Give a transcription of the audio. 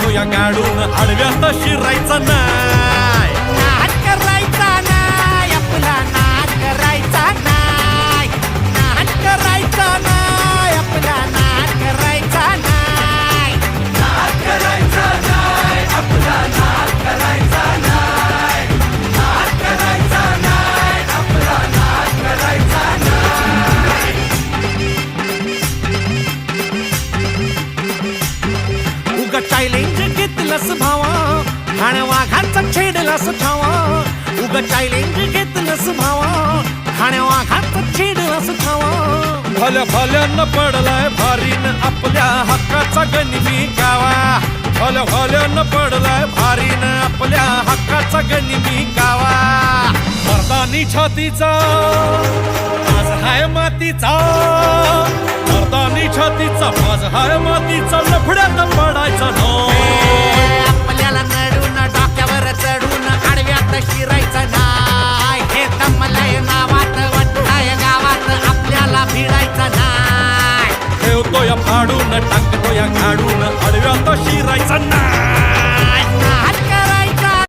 टाकतो या गाडून आडव्यात शिरायचा नाही. नाद करायचा नाही आपला, नाद करायचा नाही, नाद करायचा नाही आपला, नाद करायचा नाही, नाद करायचा नाही आपला, नाद करायचा नाही, नाद करायचा नाही आपला, नाद करायचा नाही. उगा चॅलेंज घेतलंस भावा, ठाण्या वाघाचा छेडलास ठावा. उगा चॅलेंज घेतलंस भावा, ठाण्या वाघाचा छेडलास ठावा. भल्या भल्यानं पडलाय भारीन आपल्या हक्काचा गनिमी गावा. भल्या भल्यानं पडलाय भारीन आपल्या हक्काचा गनिमी गावा. मर्दानी छातीचा आज हाय मातीचा, मर्दानी छातीचा आज हाय मातीचा, लफड्यात पडायचा नो. आपल्याला नडून डोक्यावर चढून आडव्यात शिरायचं नाही. हे दमलय नावात वट्टाय गावात आपल्याला भिडायचं नाही. ठेवतो या फाडून टाकतो या गाडून आडव्यात शिरायचा नाही.